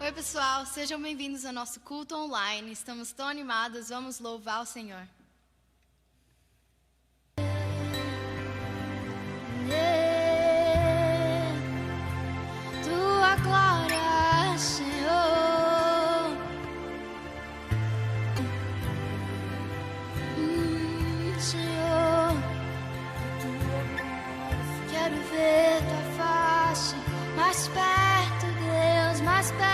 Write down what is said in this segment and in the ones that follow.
Oi, pessoal, sejam bem-vindos ao nosso culto online. Estamos tão animados, vamos louvar o Senhor. Tua glória, Senhor. Senhor, quero ver tua face mais perto, Deus, mais perto.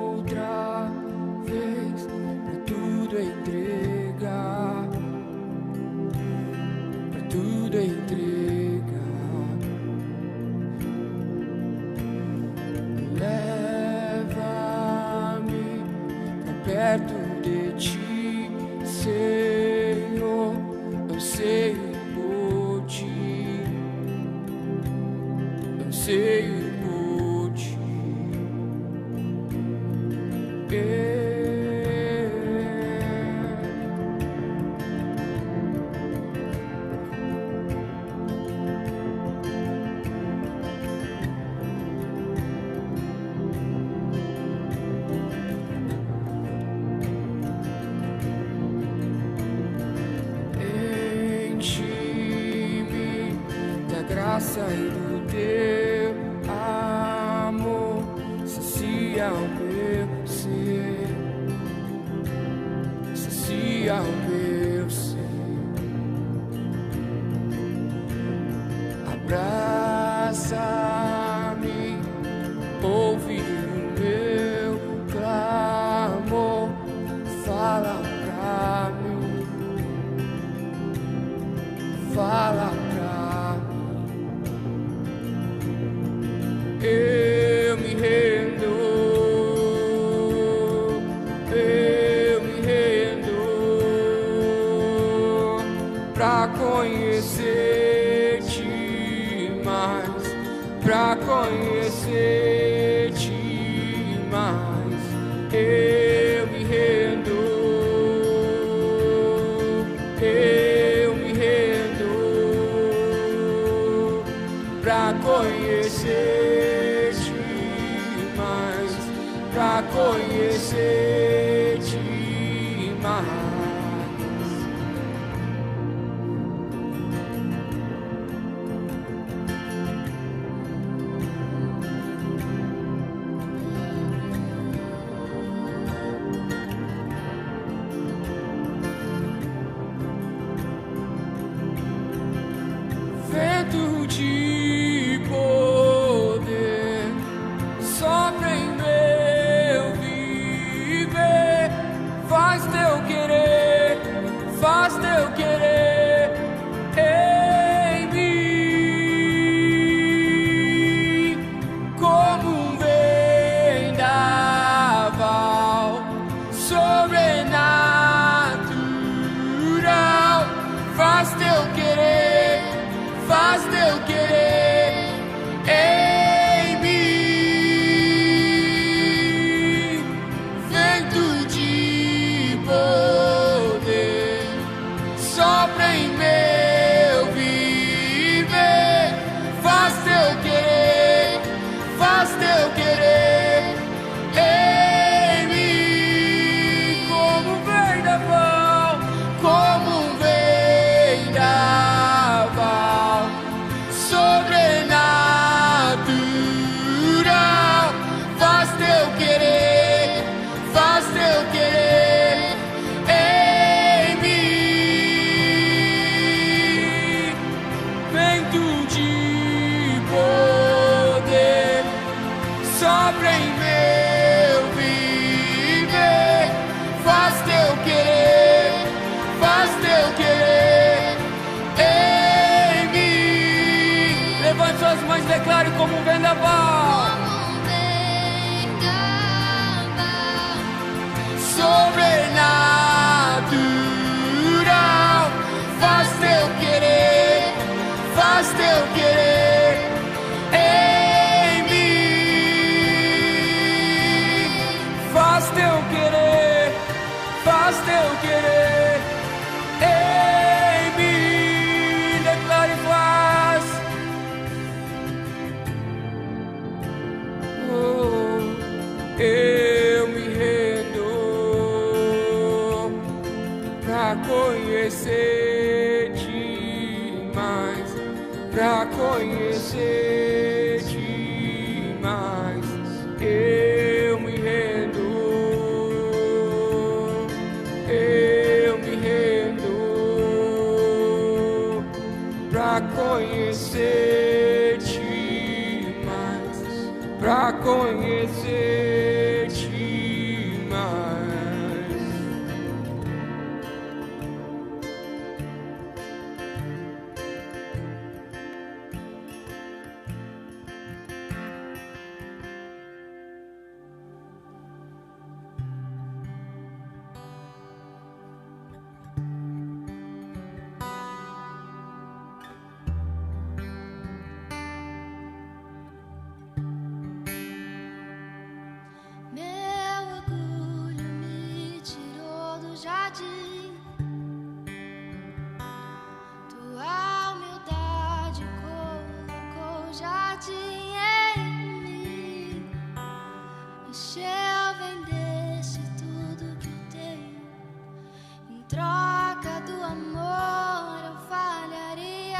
Outra vez pra tudo entregar, pra tudo entregar. Leva-me pra perto de ti, Senhor. Anseio por ti, anseio. Enche-me da graça e do teu amor, sacia o meu ser, sacia o meu ser. Abraça-me, ouve o meu clamor, fala pra mim, fala pra mim. Eu me rendo, pra conhecer-te mais, pra conhecer-te mais. Eu me rendo, pra conhecer-te mais, pra conhecer-te mais. Vento de poder sopra em meu viver. pra conhecer-te mais, pra conhecer-te mais. Eu me rendo, eu me rendo pra conhecer-te mais, pra conhecer-te mais. Meu orgulho me tirou do jardim, tua humildade colocou o jardim em mim. E se eu vendesse tudo que eu tenho, em troca do amor eu falharia.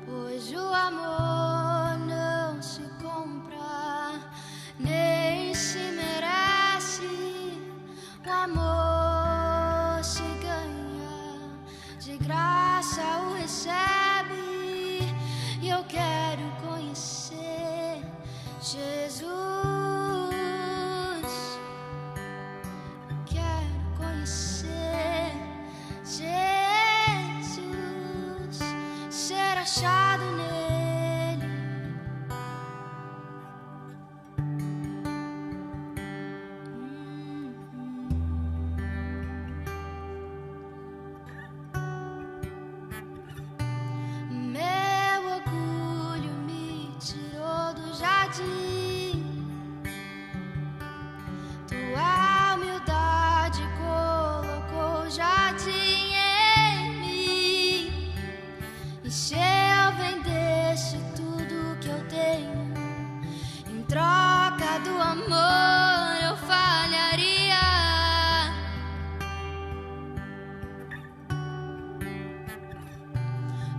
Pois o amor não se compra, nem se merece. O amor se ganha, de graça o recebe. E eu quero conhecer Jesus. Eu quero conhecer Jesus, ser achado nele. Meu orgulho me tirou do jardim, tua humildade colocou o jardim em mim. E se eu vendesse tudo que eu tenho, em troca do amor eu falharia.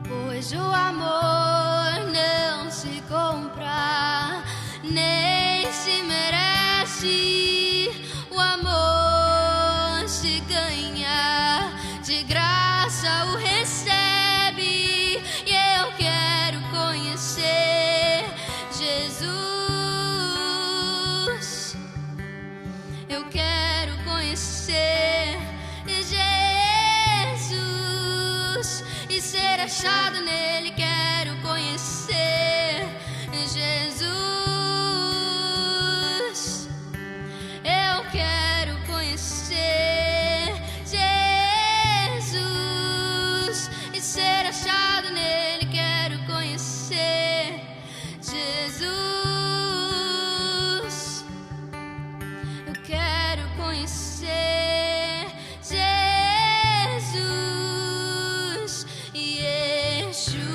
Pois o amor não se compra, nem se merece. O amor se ganha, de graça o recebe. E eu quero conhecer Jesus. Eu quero conhecer Jesus e ser achado nele. Quero conhecer Jesus. Eu quero conhecer Jesus e ser achado nele. Quero conhecer Jesus. Eu quero conhecer Jesus e Yeshua.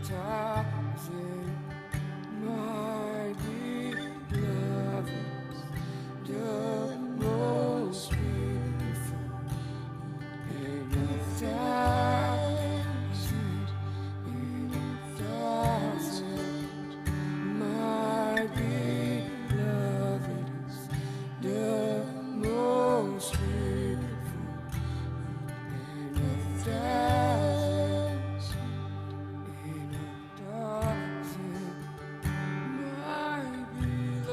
1,000, my beloved, the most beautiful in 1,000, in 1,000, my beloved is the most beautiful in 1,000, in 1,000, my beloved is the most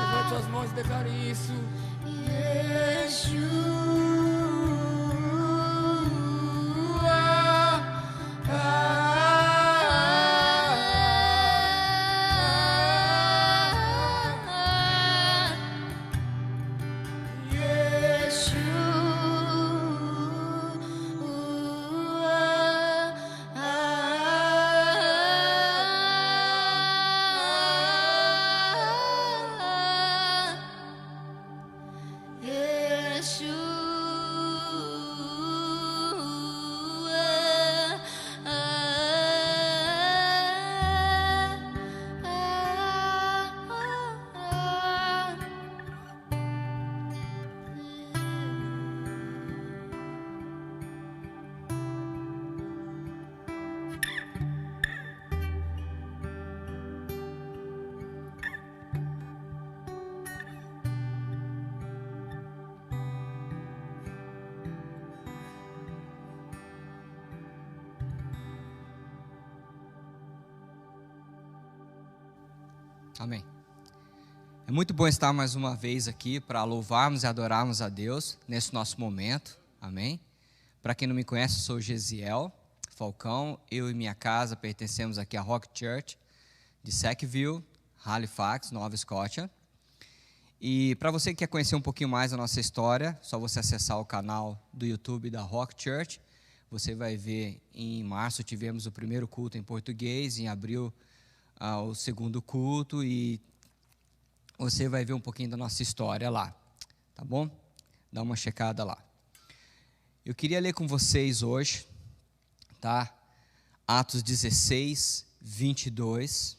Levante as mãos e declare isso. Amém. É muito bom estar mais uma vez aqui para louvarmos e adorarmos a Deus nesse nosso momento. Amém. Para quem não me conhece, eu sou o Gesiel Falcão. Eu e minha casa pertencemos aqui à Rock Church de Sackville, Halifax, Nova Escócia. E para você que quer conhecer um pouquinho mais da nossa história, só você acessar o canal do YouTube da Rock Church. Você vai ver, em março tivemos o primeiro culto em português, em abril o segundo culto, e você vai ver um pouquinho da nossa história lá, tá bom? Dá uma checada lá. Eu queria ler com vocês hoje, tá? Atos 16, 22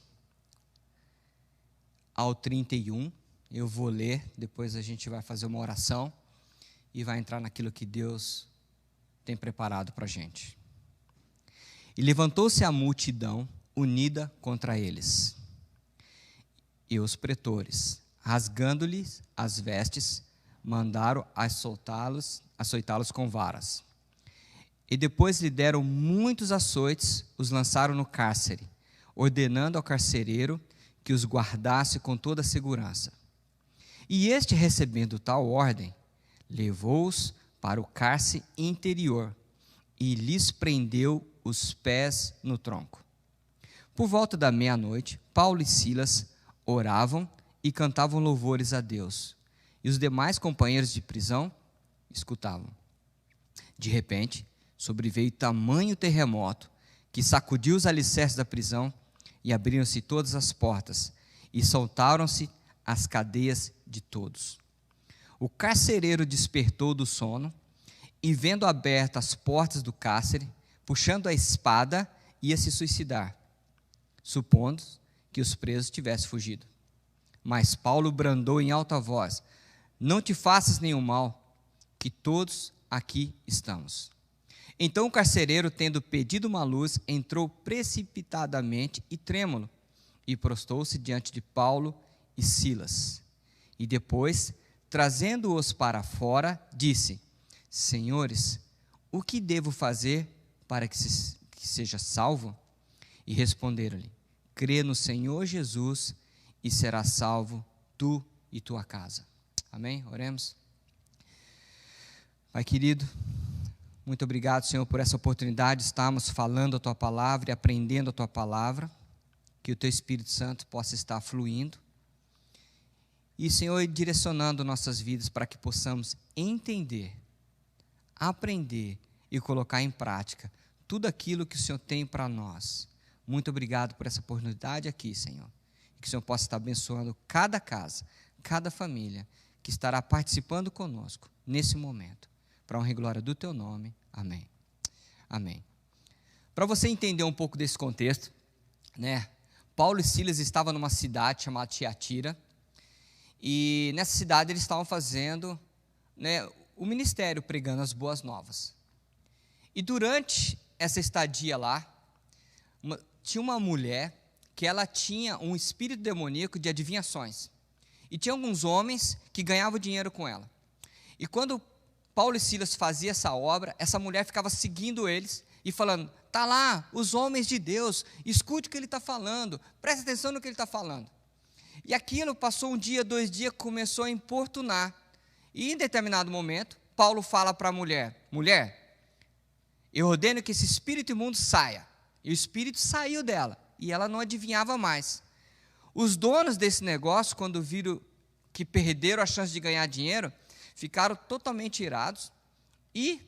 ao 31. Eu vou ler, depois a gente vai fazer uma oração e vai entrar naquilo que Deus tem preparado para a gente. E levantou-se a multidão unida contra eles. E os pretores, rasgando-lhes as vestes, mandaram açoitá-los com varas. E depois lhe deram muitos açoites, os lançaram no cárcere, ordenando ao carcereiro que os guardasse com toda a segurança. E este, recebendo tal ordem, levou-os para o cárcere interior e lhes prendeu os pés no tronco. Por volta da meia-noite, Paulo e Silas oravam e cantavam louvores a Deus. E os demais companheiros de prisão escutavam. De repente, sobreveio tamanho terremoto que sacudiu os alicerces da prisão e abriram-se todas as portas e soltaram-se as cadeias de todos. O carcereiro despertou do sono e, vendo abertas as portas do cárcere, puxando a espada, ia se suicidar, supondo que os presos tivessem fugido. Mas Paulo bradou em alta voz: não te faças nenhum mal, que todos aqui estamos. Então o carcereiro, tendo pedido uma luz, entrou precipitadamente e trêmulo, e prostou-se diante de Paulo e Silas. E depois, trazendo-os para fora, disse: Senhores, o que devo fazer para que seja salvo? E responderam-lhe: crê no Senhor Jesus e serás salvo, tu e tua casa. Amém? Oremos. Pai querido, muito obrigado, Senhor, por essa oportunidade de estarmos falando a Tua Palavra e aprendendo a Tua Palavra. Que que o Teu Espírito Santo possa estar fluindo. E, Senhor, direcionando nossas vidas para que possamos entender, aprender e colocar em prática tudo aquilo que o Senhor tem para nós. Muito obrigado por essa oportunidade aqui, Senhor. Que o Senhor possa estar abençoando cada casa, cada família que estará participando conosco nesse momento. Para a honra e glória do Teu nome. Amém. Amém. Para você entender um pouco desse contexto, né? Paulo e Silas estavam numa cidade chamada Tiatira. E nessa cidade eles estavam fazendo, né, o ministério, pregando as boas novas. E durante essa estadia lá, tinha uma mulher que ela tinha um espírito demoníaco de adivinhações. E tinha alguns homens que ganhavam dinheiro com ela. E quando Paulo e Silas faziam essa obra, essa mulher ficava seguindo eles e falando: está lá, os homens de Deus, escute o que ele está falando, preste atenção no que ele está falando. E aquilo passou um dia, 2 dias, começou a importunar. E em determinado momento, Paulo fala para a mulher: mulher, eu ordeno que esse espírito imundo saia. E o espírito saiu dela, e ela não adivinhava mais. Os donos desse negócio, quando viram que perderam a chance de ganhar dinheiro, ficaram totalmente irados e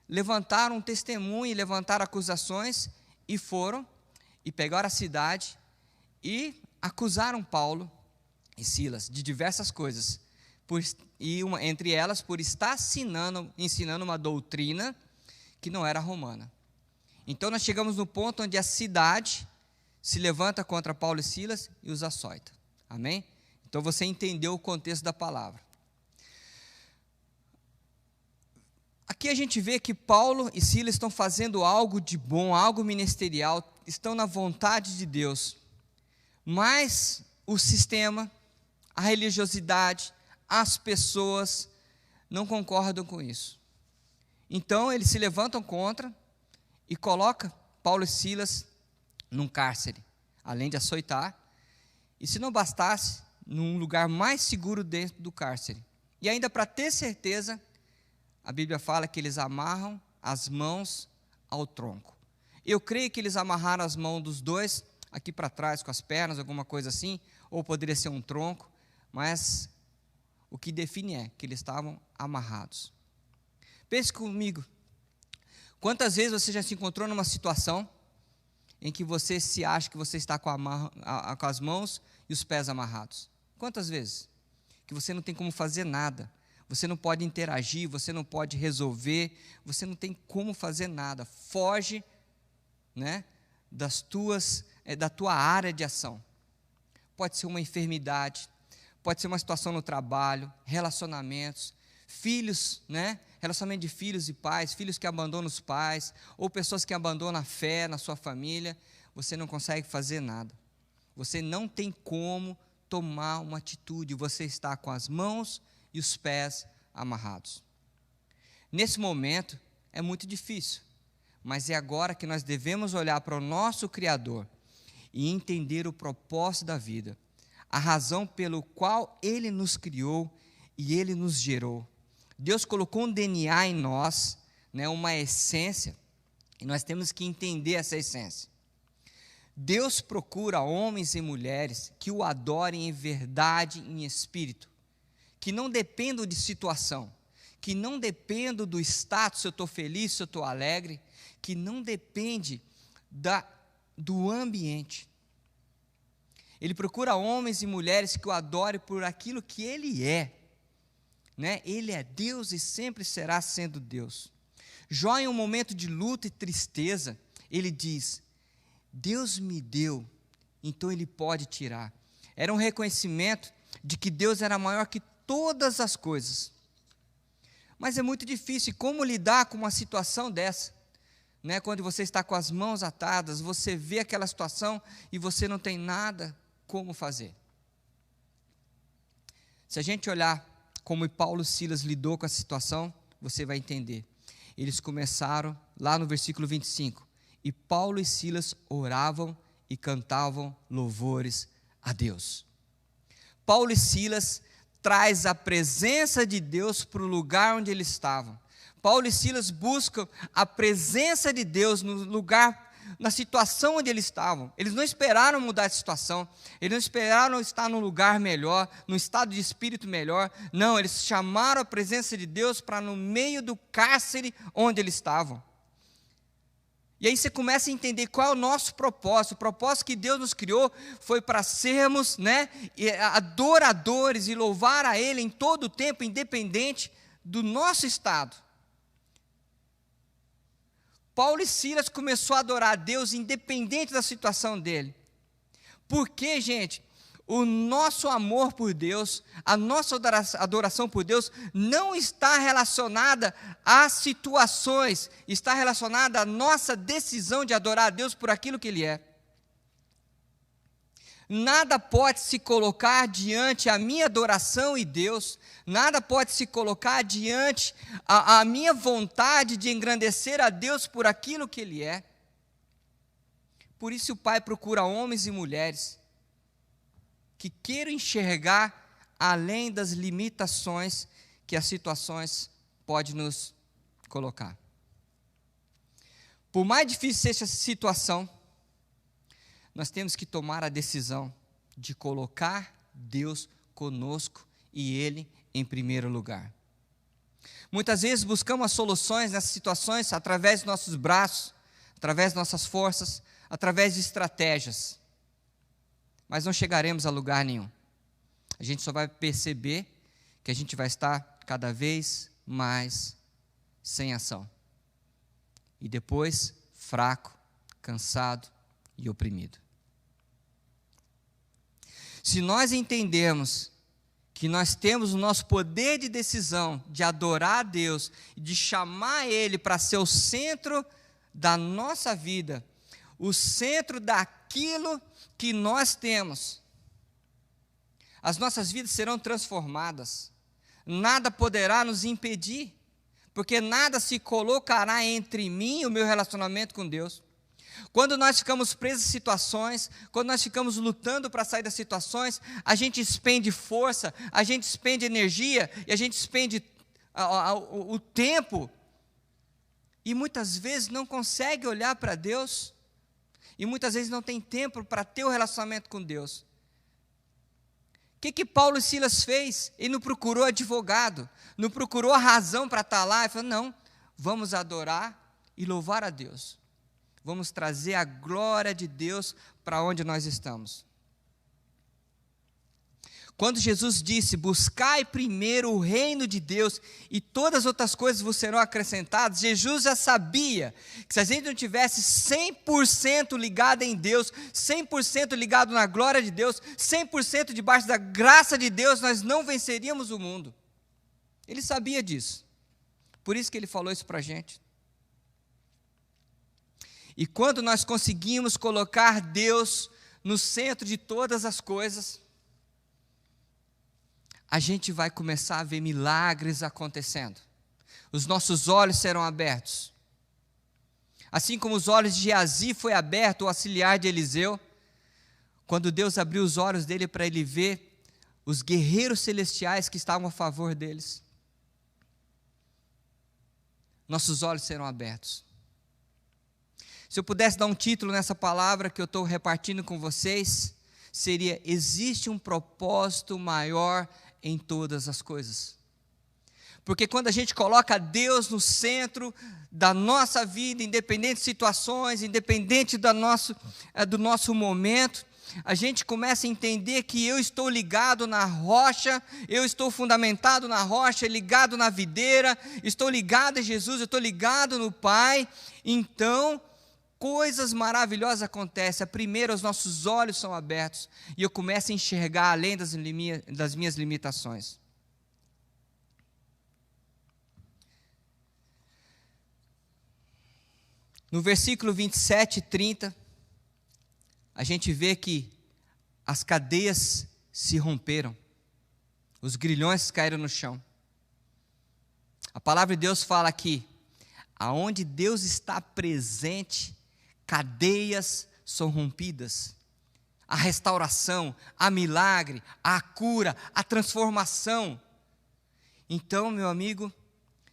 levantaram um testemunho, levantaram acusações, e foram e pegaram a cidade e acusaram Paulo e Silas de diversas coisas, entre elas por estar ensinando uma doutrina que não era romana. Então nós chegamos no ponto onde a cidade se levanta contra Paulo e Silas e os açoita. Amém? Então você entendeu o contexto da palavra. Aqui a gente vê que Paulo e Silas estão fazendo algo de bom, algo ministerial, estão na vontade de Deus. Mas o sistema, a religiosidade, as pessoas não concordam com isso. Então eles se levantam contra e colocam Paulo e Silas num cárcere, além de açoitar, e se não bastasse, num lugar mais seguro dentro do cárcere. E ainda para ter certeza, a Bíblia fala que eles amarram as mãos ao tronco. Eu creio que eles amarraram as mãos dos dois aqui para trás, com as pernas, alguma coisa assim, ou poderia ser um tronco, mas o que define é que eles estavam amarrados. Pense comigo, quantas vezes você já se encontrou numa situação em que você se acha que você está com as mãos e os pés amarrados? Quantas vezes? Que você não tem como fazer nada, você não pode interagir, você não pode resolver, você não tem como fazer nada, foge, né, da tua área de ação. Pode ser uma enfermidade, pode ser uma situação no trabalho, relacionamentos, filhos, né? Relacionamento de filhos e pais, filhos que abandonam os pais, ou pessoas que abandonam a fé na sua família. Você não consegue fazer nada. Você não tem como tomar uma atitude. Você está com as mãos e os pés amarrados. Nesse momento, é muito difícil. Mas é agora que nós devemos olhar para o nosso Criador e entender o propósito da vida, a razão pelo qual Ele nos criou e Ele nos gerou. Deus colocou um DNA em nós, né, uma essência, e nós temos que entender essa essência. Deus procura homens e mulheres que o adorem em verdade e em espírito, que não dependam de situação, que não dependam do status, se eu estou feliz, se eu estou alegre, que não depende do ambiente. Ele procura homens e mulheres que o adorem por aquilo que Ele é. Né? Ele é Deus e sempre será sendo Deus. Jó, em um momento de luta e tristeza, ele diz: Deus me deu, então Ele pode tirar. Era um reconhecimento de que Deus era maior que todas as coisas. Mas é muito difícil. Como lidar com uma situação dessa? Né? Quando você está com as mãos atadas, você vê aquela situação e você não tem nada como fazer. Se a gente olhar como Paulo e Silas lidou com a situação, você vai entender. Eles começaram lá no versículo 25. E Paulo e Silas oravam e cantavam louvores a Deus. Paulo e Silas traz a presença de Deus para o lugar onde eles estavam. Paulo e Silas buscam a presença de Deus no lugar na situação onde eles estavam. Eles não esperaram mudar de situação, eles não esperaram estar num lugar melhor, num estado de espírito melhor. Não, eles chamaram a presença de Deus para no meio do cárcere onde eles estavam. E aí você começa a entender qual é o nosso propósito. O propósito que Deus nos criou foi para sermos, adoradores e louvar a Ele em todo o tempo, independente do nosso estado. Paulo e Silas começou a adorar a Deus independente da situação dele. Porque, gente, o nosso amor por Deus, a nossa adoração por Deus não está relacionada às situações, está relacionada à nossa decisão de adorar a Deus por aquilo que Ele é. Nada pode se colocar diante a minha adoração e Deus, nada pode se colocar diante a minha vontade de engrandecer a Deus por aquilo que Ele é. Por isso o Pai procura homens e mulheres que queiram enxergar além das limitações que as situações podem nos colocar. Por mais difícil seja essa situação, nós temos que tomar a decisão de colocar Deus conosco e Ele em primeiro lugar. Muitas vezes buscamos as soluções nessas situações através dos nossos braços, através das nossas forças, através de estratégias. Mas não chegaremos a lugar nenhum. A gente só vai perceber que a gente vai estar cada vez mais sem ação. E depois, fraco, cansado e oprimido. Se nós entendermos que nós temos o nosso poder de decisão de adorar a Deus, de chamar Ele para ser o centro da nossa vida, o centro daquilo que nós temos, as nossas vidas serão transformadas, nada poderá nos impedir, porque nada se colocará entre mim e o meu relacionamento com Deus. Quando nós ficamos presos em situações, quando nós ficamos lutando para sair das situações, a gente expende força, a gente expende energia, e a gente expende o tempo, e muitas vezes não consegue olhar para Deus, e muitas vezes não tem tempo para ter o relacionamento com Deus. O que Paulo e Silas fez? Ele não procurou advogado, não procurou a razão para estar lá, ele falou, não, vamos adorar e louvar a Deus. Vamos trazer a glória de Deus para onde nós estamos. Quando Jesus disse, buscai primeiro o reino de Deus e todas as outras coisas vos serão acrescentadas, Jesus já sabia que se a gente não tivesse 100% ligado em Deus, 100% ligado na glória de Deus, 100% debaixo da graça de Deus, nós não venceríamos o mundo. Ele sabia disso. Por isso que Ele falou isso para a gente. E quando nós conseguimos colocar Deus no centro de todas as coisas, a gente vai começar a ver milagres acontecendo. Os nossos olhos serão abertos. Assim como os olhos de Geazi foi aberto, o auxiliar de Eliseu, quando Deus abriu os olhos dele para ele ver os guerreiros celestiais que estavam a favor deles. Nossos olhos serão abertos. Se eu pudesse dar um título nessa palavra que eu estou repartindo com vocês, seria: existe um propósito maior em todas as coisas. Porque quando a gente coloca Deus no centro da nossa vida, independente de situações, independente do nosso momento, a gente começa a entender que eu estou ligado na rocha, eu estou fundamentado na rocha, ligado na videira, estou ligado em Jesus, eu estou ligado no Pai. Então, coisas maravilhosas acontecem. Primeiro, os nossos olhos são abertos e eu começo a enxergar além das minhas limitações. No versículo 27 e 30, a gente vê que as cadeias se romperam, os grilhões caíram no chão. A palavra de Deus fala que aonde Deus está presente, cadeias são rompidas. A restauração, a milagre, a cura, a transformação. Então, meu amigo,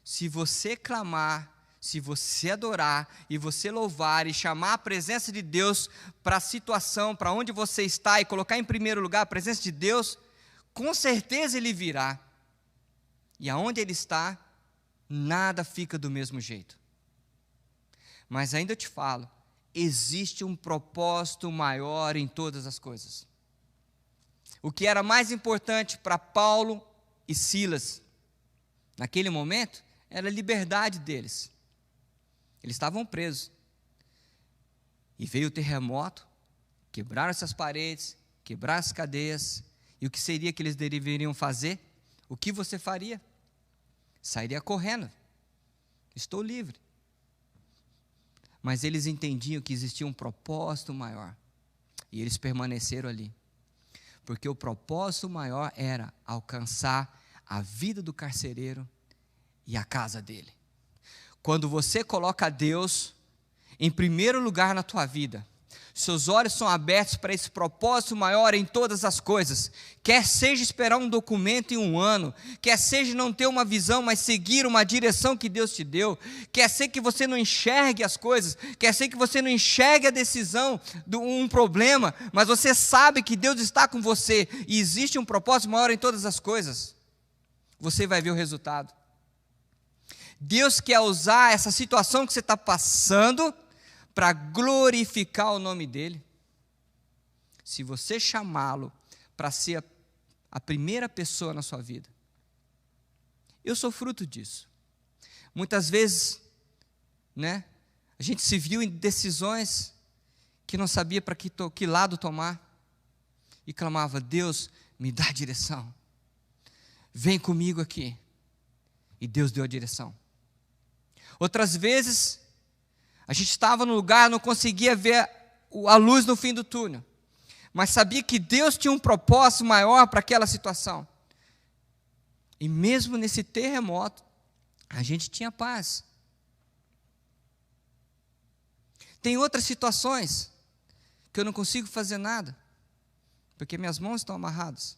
se você clamar, Se você adorar e você louvar e chamar a presença de Deus para a situação, para onde você está e colocar em primeiro lugar a presença de Deus, com certeza Ele virá. E aonde Ele está, nada fica do mesmo jeito. Mas ainda eu te falo, existe um propósito maior em todas as coisas. O que era mais importante para Paulo e Silas, naquele momento, era a liberdade deles. Eles estavam presos. E veio o terremoto, quebraram essas paredes, quebraram as cadeias. E o que seria que eles deveriam fazer? O que você faria? Sairia correndo. Estou livre. Mas eles entendiam que existia um propósito maior. E eles permaneceram ali. Porque o propósito maior era alcançar a vida do carcereiro e a casa dele. Quando você coloca Deus em primeiro lugar na tua vida, seus olhos são abertos para esse propósito maior em todas as coisas, quer seja esperar um documento em um ano, quer seja não ter uma visão, mas seguir uma direção que Deus te deu, quer ser que você não enxergue as coisas, quer ser que você não enxergue a decisão de um problema, mas você sabe que Deus está com você e existe um propósito maior em todas as coisas, você vai ver o resultado. Deus quer usar essa situação que você está passando para glorificar o nome dEle. Se você chamá-lo para ser a primeira pessoa na sua vida. Eu sou fruto disso. Muitas vezes, a gente se viu em decisões que não sabia para que lado tomar. E clamava, Deus, me dá a direção. Vem comigo aqui. E Deus deu a direção. Outras vezes, a gente estava no lugar, não conseguia ver a luz no fim do túnel, mas sabia que Deus tinha um propósito maior para aquela situação. E mesmo nesse terremoto, a gente tinha paz. Tem outras situações que eu não consigo fazer nada, porque minhas mãos estão amarradas.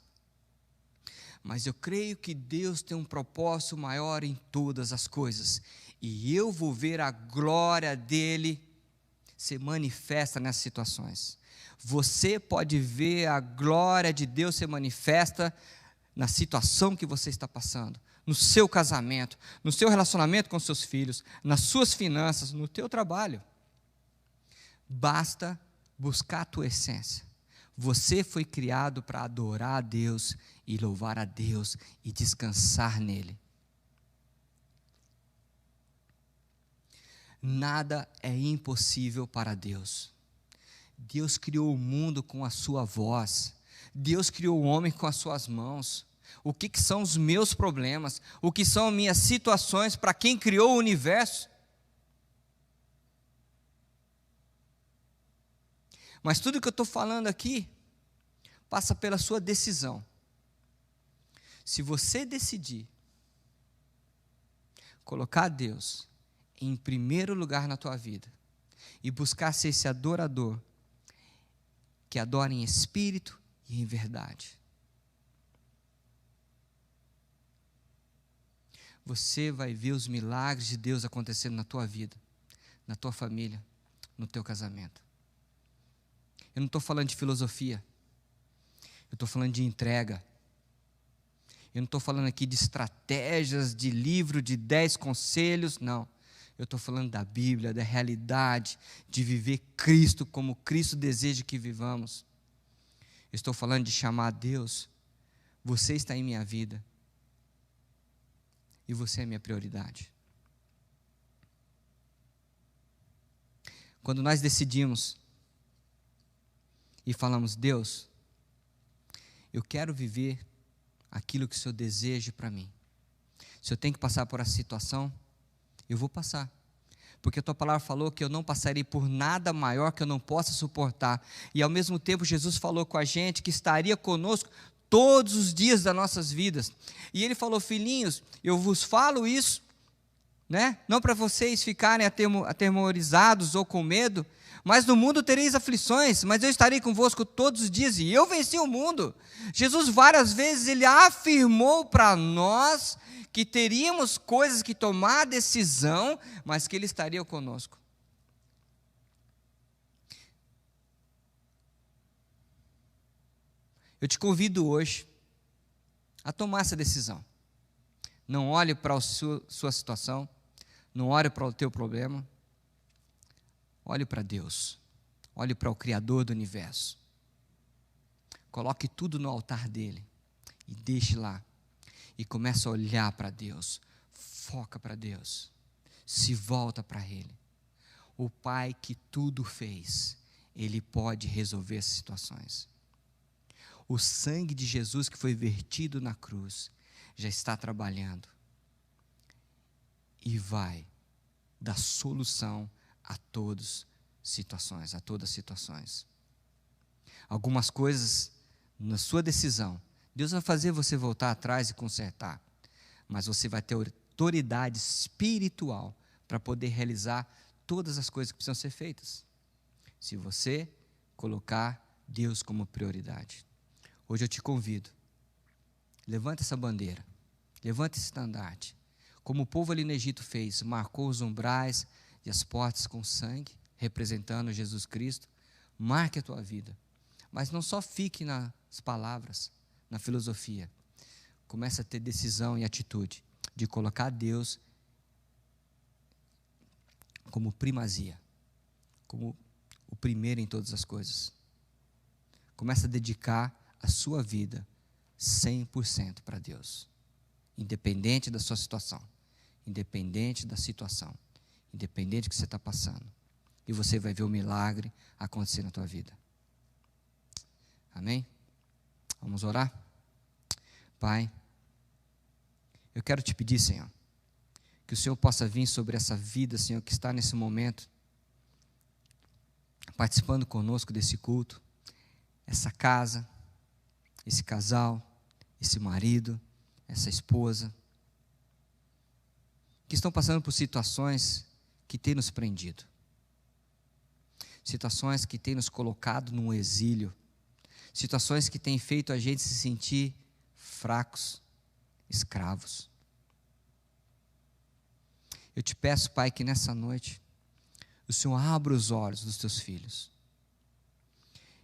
Mas eu creio que Deus tem um propósito maior em todas as coisas. E eu vou ver a glória dEle se manifesta nessas situações. Você pode ver a glória de Deus se manifesta na situação que você está passando, no seu casamento, no seu relacionamento com seus filhos, nas suas finanças, no teu trabalho. Basta buscar a tua essência. Você foi criado para adorar a Deus e louvar a Deus e descansar nele. Nada é impossível para Deus. Deus criou o mundo com a sua voz. Deus criou o homem com as suas mãos. O que são os meus problemas? O que são minhas situações para quem criou o universo? Mas tudo que eu estou falando aqui passa pela sua decisão. Se você decidir colocar Deus em primeiro lugar na tua vida e buscar ser esse adorador que adora em espírito e em verdade, você vai ver os milagres de Deus acontecendo na tua vida, na tua família, no teu casamento. Eu não estou falando de filosofia, eu estou falando de entrega. Eu não estou falando aqui de estratégias, de livro de 10 conselhos, não. Eu estou falando da Bíblia, da realidade, de viver Cristo como Cristo deseja que vivamos. Eu estou falando de chamar a Deus, você está em minha vida, e você é minha prioridade. Quando nós decidimos e falamos, Deus, eu quero viver aquilo que o Senhor deseja para mim. Se eu tenho que passar por essa situação, eu vou passar. Porque a tua palavra falou que eu não passarei por nada maior que eu não possa suportar. E ao mesmo tempo Jesus falou com a gente que estaria conosco todos os dias das nossas vidas. E Ele falou, filhinhos, eu vos falo isso, não para vocês ficarem atemorizados ou com medo, Mas no mundo tereis aflições, mas eu estarei convosco todos os dias, e eu venci o mundo. Jesus várias vezes, ele afirmou para nós que teríamos coisas que tomar decisão, mas que ele estaria conosco. Eu te convido hoje a tomar essa decisão. Não olhe para a sua situação, não olhe para o teu problema, olhe para Deus, olhe para o Criador do universo. Coloque tudo no altar dele e deixe lá. E comece a olhar para Deus, foca para Deus, se volta para Ele. O Pai que tudo fez, Ele pode resolver essas situações. O sangue de Jesus que foi vertido na cruz já está trabalhando e vai dar solução a todas situações. Algumas coisas na sua decisão, Deus vai fazer você voltar atrás e consertar, mas você vai ter autoridade espiritual para poder realizar todas as coisas que precisam ser feitas, se você colocar Deus como prioridade. Hoje eu te convido, levanta essa bandeira, levanta esse estandarte, como o povo ali no Egito fez, marcou os umbrais e as portas com sangue, representando Jesus Cristo. Marque a tua vida, mas não só fique nas palavras, na filosofia. Comece a ter decisão e atitude de colocar Deus como primazia, como o primeiro em todas as coisas. Comece a dedicar a sua vida 100% para Deus, independente da sua situação, independente da situação, independente do que você está passando, e você vai ver o milagre acontecer na tua vida. Amém? Vamos orar? Pai, eu quero te pedir, Senhor, que o Senhor possa vir sobre essa vida, Senhor, que está nesse momento, participando conosco desse culto, essa casa, esse casal, esse marido, essa esposa, que estão passando por situações que têm nos prendido, situações que têm nos colocado num exílio, situações que têm feito a gente se sentir fracos, escravos. Eu te peço, Pai, que nessa noite o Senhor abra os olhos dos teus filhos.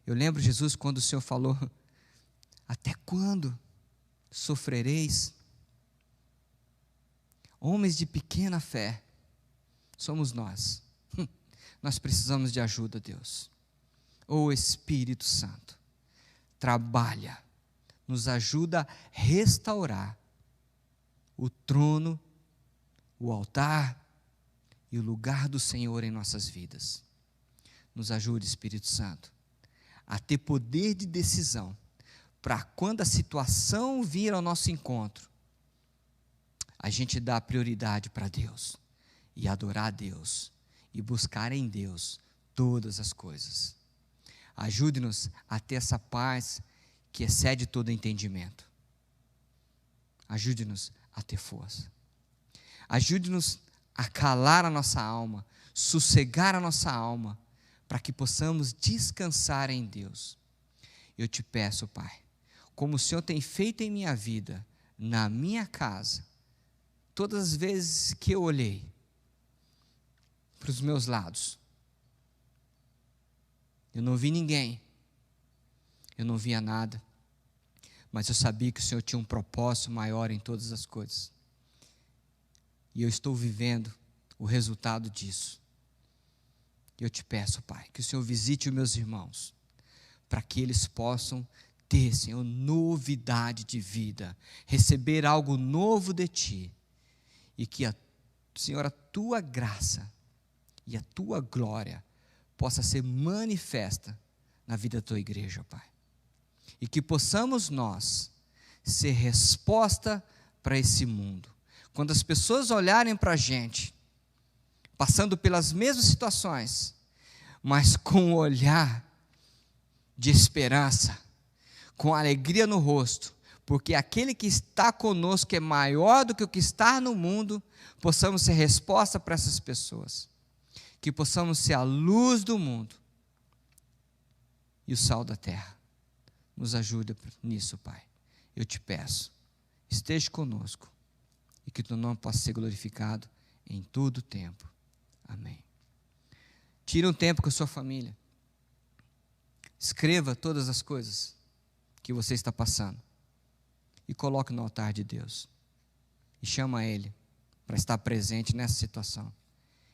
Eu lembro, Jesus, quando o Senhor falou: até quando sofrereis? Homens de pequena fé, somos nós. Nós precisamos de ajuda, Deus. Ô Espírito Santo, trabalha, nos ajuda a restaurar o trono, o altar e o lugar do Senhor em nossas vidas. Nos ajude, Espírito Santo, a ter poder de decisão, para quando a situação vir ao nosso encontro, a gente dá prioridade para Deus, e adorar a Deus, e buscar em Deus todas as coisas. Ajude-nos a ter essa paz que excede todo entendimento. Ajude-nos a ter força. Ajude-nos a calar a nossa alma, sossegar a nossa alma, para que possamos descansar em Deus. Eu te peço, Pai, como o Senhor tem feito em minha vida, na minha casa, todas as vezes que eu olhei para os meus lados, eu não vi ninguém, eu não via nada, mas eu sabia que o Senhor tinha um propósito maior em todas as coisas, e eu estou vivendo o resultado disso. Eu te peço, Pai, que o Senhor visite os meus irmãos, para que eles possam ter, Senhor, novidade de vida, receber algo novo de Ti, e que, Senhor, a Tua graça e a Tua glória possa ser manifesta na vida da Tua igreja, Pai. E que possamos nós ser resposta para esse mundo. Quando as pessoas olharem para a gente, passando pelas mesmas situações, mas com um olhar de esperança, com alegria no rosto, porque aquele que está conosco é maior do que o que está no mundo, possamos ser resposta para essas pessoas, que possamos ser a luz do mundo, e o sal da terra. Nos ajuda nisso, Pai. Eu te peço, esteja conosco e que teu nome possa ser glorificado em todo o tempo. Amém. Tire um tempo com a sua família. Escreva todas as coisas que você está passando e coloque no altar de Deus. E chama Ele para estar presente nessa situação.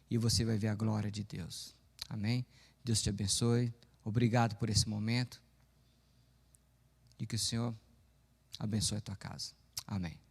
E você vai ver a glória de Deus. Amém? Deus te abençoe. Obrigado por esse momento. E que o Senhor abençoe a tua casa. Amém.